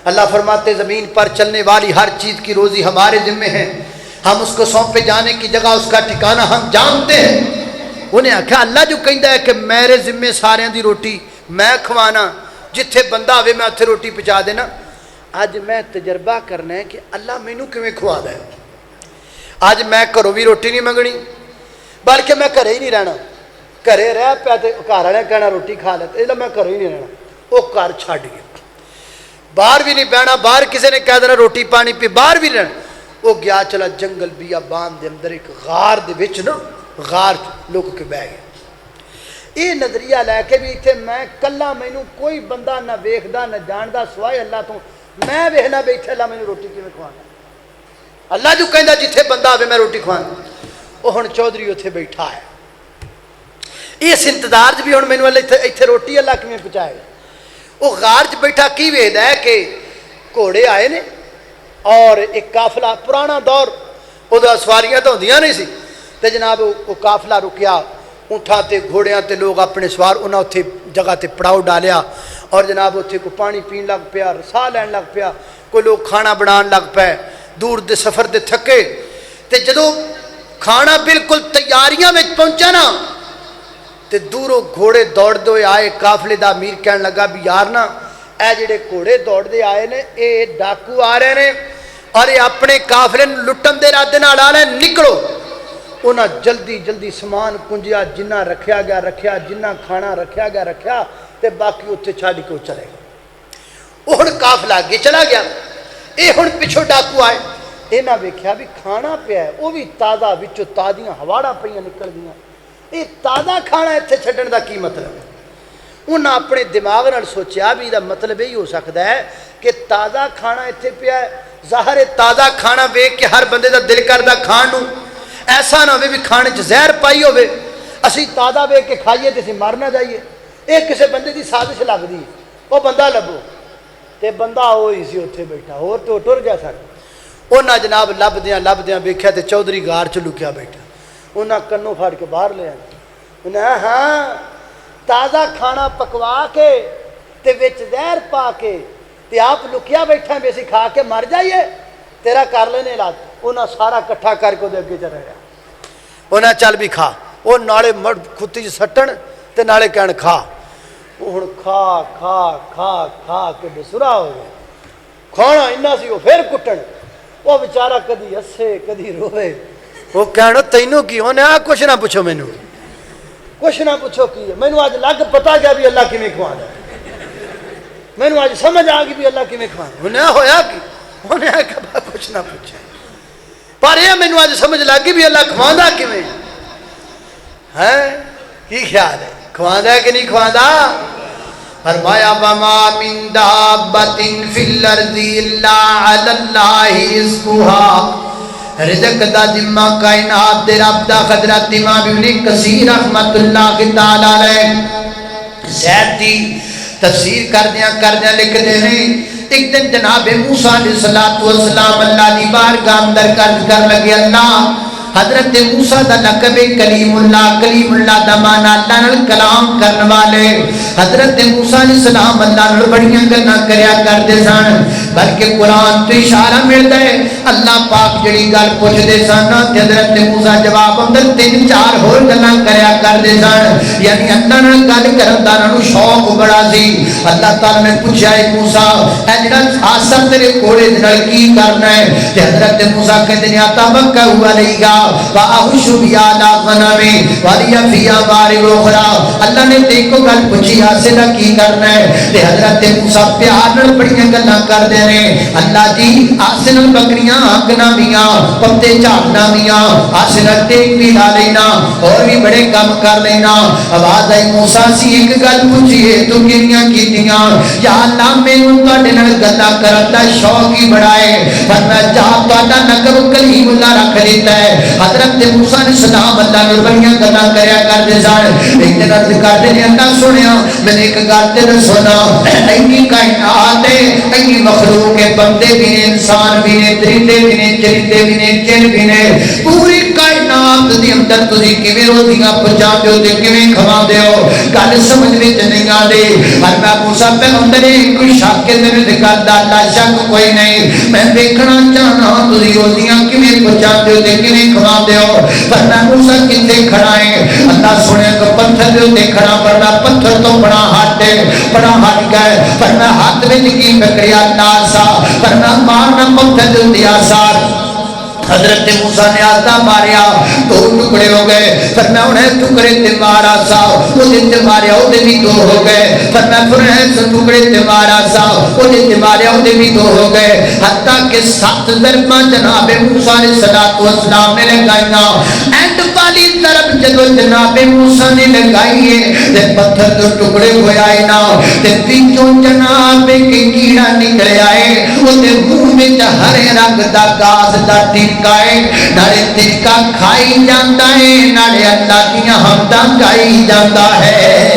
اللہ فرماتے زمین پر چلنے والی ہر چیز کی روزی ہمارے ذمے ہے، ہم اس کو سونپے جانے کی جگہ اس کا ٹھکانہ ہم جانتے ہیں۔ انہیں آکھا اللہ جو کہندا ہے کہ میرے ذمے سارے دی روٹی میں کھوانا، جتھے بندہ ہوئے میں اتھے روٹی پہنچا دینا۔ اج میں تجربہ کرنا ہے کہ اللہ مینوں کیویں کھوادا ہے۔ اج میں گھروں بھی روٹی نہیں منگنی، بلکہ میں گھرے ہی نہیں رہنا، گھرے رہ پیا تے گھر والے کہنا روٹی کھا لے، اس لیے میں گھروں ہی نہیں رہنا۔ وہ گھر چھڈ گیا، باہر بھی نہیں بہنا، باہر کسی نے کہہ دینا روٹی پانی پی، باہر بھی نہیں رہنا۔ وہ گیا چلا جنگل بیابان دے اندر ایک غار دے وچ نا، غار لک کے بہ گیا۔ یہ نظریہ لے کے بھی اتنے میں کلا، مینوں کوئی بندہ نہ ویکھدا نہ جاندا سوائے اللہ تو، میں ویکھنا بیٹھے اللہ مینوں روٹی کیویں کھوانا۔ اللہ جو کہندا جتھے بندہ آوے میں روٹی کھوانا۔ وہ ہن چودھری اتنے بیٹھا ہے، اس انتظار چ بھی ہن مینوں اتنے روٹی اللہ کیویں پہنچائے گا۔ وہ غار چ بیٹھا کی ویکھدا ہے کہ گھوڑے آئے نے اور ایک قافلہ، پرانا دور وہ سواریاں تو ہوندیاں نہیں سی، تے جناب وہ قافلہ رکیا، اونٹاں تے گھوڑیاں تے لوگ اپنے سوار، انہاں اتھے جگہ تے پڑاؤ ڈالیا، اور جناب اتھے کوئی پانی پین لگ پیا، ساہ لین لگ پیا، کوئی لوگ کھانا بنان لگ پے، دور دے سفر دے تھکے۔ تے جدوں کھانا بالکل تیاریاں میں پہنچا نا، تے دوروں گھوڑے دوڑ دے آئے، قافلے دا امیر کہن لگا بھی یار نا اے جڑے گھوڑے دوڑ دے آئے نے اے ڈاکو آ رہے نے اور یہ اپنے قافلے لٹن دے ارادے نال آ رہے، نکلو۔ انہاں جلدی جلدی سامان کنجیا، جنہ رکھیا گیا رکھیا، جنہ کھانا رکھیا گیا رکھیا، تے باقی اتنے چھڈ کے چلے گئے۔ وہ ہن قافلہ اگے چلا گیا، یہ ہن پچھوں ڈاکو آئے، انہاں ویکھیا بھی کھانا پیا ہے، وہ بھی تازہ، وچوں تازیاں ہواڑاں پئیاں نکل دیاں، یہ تازہ کھانا اتنے چھڈن دا کی مطلب ہے؟ انہاں اپنے دماغ نال سوچیا بھی یہ مطلب یہی ہو سکتا ہے کہ تازہ کھانا اتنے پیا ہے، ظاہر ہے تازہ کھانا ویکھ کے ہر بندے دا دل کردا کھان نوں، ایسا نہ ہوئے بھی کھانے چ زہر پائی ہوئے، اسی تازہ ویکھ کے کھائیے تے اسی مر نہ جائیے۔ یہ کسی بندے دی سازش لگدی ہے، وہ بندہ لبو، تے بندہ وہی سی اتنے بیٹھا، اور تو ٹر گیا سر۔ انہاں جناب لبدیاں ویکھیا تے چودھری غار چ لکیا بیٹھا، انہاں کنوں پھاڑ کے باہر لے آئے، انہاں ہاں تازہ کھانا پکوا کے تے وچ زہر پا کے تے آپ لکیا بیٹھا بھی اسی کھا کے مر جائیے، تیرا کر لینے علاج۔ انہاں سارا کٹھا کر کے اگے چل رہا، انہاں چل بھی کھا، وہ نالے مڑ کھتی چ سٹن تے نالے کہن کھا۔ وہ ہن کھا کھا کھا کھا کے بسرا ہو گیا، کھانا انہاں سی وہ پھر کٹن، وہ بیچارہ کدی ہسے کدی روے، وہ کہنا تینوں کی ہونے آ کچھ نہ پوچھو، مینوں کچھ نہ پوچھو کی ہے، مینوں اج لگ پتا گیا بھی اللہ کیویں کھوانا، مینوں اج سمجھ آ گئی بھی اللہ کیویں کھوانا۔ انہیں ہویا کی انہیں آخیا کچھ نہ پوچھے، پر یہ مینوں اج سمجھ لگ گئی بھی اللہ کھواندا کیویں ہے۔ کی خیال ہے کھواندا ہے کہ نہیں کھواندا؟ فرمایا وما من دابۃ فی الارض الا علی اللہ رزقها، رزق دا ذمہ کائنات دے رب دا۔ حضرت امام ابن کثیر رحمت اللہ تعالی علیہ زید دی تفسیر کردیاں لکھتے ہیں، ایک دن جناب موسیٰ علیہ السلام اللہ دی بارگاہ اندر کر لگے اللہ۔ حضرت موسیٰ دا لقب کلیم اللہ دا معنی اللہ نال کلام کرنے والے۔ حضرت موسیٰ علیہ السلام اللہ نال بڑیاں گلاں کریا کرتے سن، بلکہ قرآن تو اشارہ ملتا ہے اللہ پاک جڑی گل پوچھتے سن تے حضرت موسیٰ جواب اندر 3-4 ہور گلاں کریا کرتے سن، یعنی اللہ نال گل کرن دا انہاں نوں شوق بڑا سی۔ اللہ تعالی نے پوچھا ہے موسیٰ اے جڑا آسر تیرے گھوڑے دے نال کی کرنا ہے؟ تے حضرت موسیٰ کہتے ہیں اتوکا علیہ وَأَحُشُّ بِهَا عَلَىٰ غَنَمِي وَلِيَ فِيهَا مَآرِبُ أُخْرَىٰ۔ اللہ نے دیکھو گل پوچھی آسے دا کی کرنا ہے، تے حضرت موسیٰ پیار نال بڑیاں گلاں کردے نے، اللہ جی آسے نال بکریاں ہانکنا میاں، پتے جھاڑنا میاں، آسے نال ٹیک بھی لا لینا، اور بھی بڑے کام کر لینا۔ آواز آئی موسیٰ سی ایک گل پوچھیے تو کیڑیاں کیتیاں؟ یا اللہ مینوں تواڈے نال گلاں کرن دا شوق ہی بڑا ہے، پر میں جا تہاڈا لقب کلیم اللہ رکھ لیتا ہے۔ حضرت موسیٰ علیہ السلام اللہ نے بڑیاں گلاں کریا کرتے سن، ایک دن عرض کرتے ہیں اللہ سنیا میں نے ایک گل تے سنا، اینی کائنات ہے، اینی مخلوق ہے، بندے بھی نے، انسان بھی نے، درندے بھی نے، چرندے بھی نے، جن بھی نے، پوری کائنات وقت دے اندر تسی کیویں روٹیاں پہنچاندے ہو تے کیویں کھواندے ہو گل سمجھ وچ نہیں آندی فرمایا موسیٰ پیغمبر کوئی شک تے میرے گل دا اللہ شک کوئی نہیں میں دیکھنا چاہنا تسی روٹیاں کیویں پہنچاندے ہو تے کیویں کھواندے ہو فرمایا موسیٰ کتے کھڑا ہے اللہ سنے تو پتھر دے اوتے کھڑا فرمایا پتھر تو بڑا ہاتھ ہے بڑا ہاتھ گئے فرمایا ہاتھ وچ کی پکڑیا ناسا فرمایا مارنا پتھر دے اوتے آثار حضرت موسیٰ نے آتا ماریا دو ٹکڑے ہو گئے فرمایا انہیں ٹکڑے تے مارا سا وہ تے ماریا وہ بھی دو ہو گئے فرمایا انہیں ٹکڑے تے مارا سا وہ تے ماریا وہ بھی دو ہو گئے حتیٰ کہ 7 ضرباں جناب موسیٰ علیہ السلام نے لگائیاں اینڈ والی طرف جدو جناب موسیٰ نے لگائی ہے تے پتھر تو ٹکڑے ہوئے آئے نا تے پیچھوں جناب کے کیڑا نکلے آئے وہ تے منہ وچ ہرے رنگ دا گاس دا نالے ترکا کھائی جاندہ ہے نالے اللہ کی حمداں گائی جاندہ ہے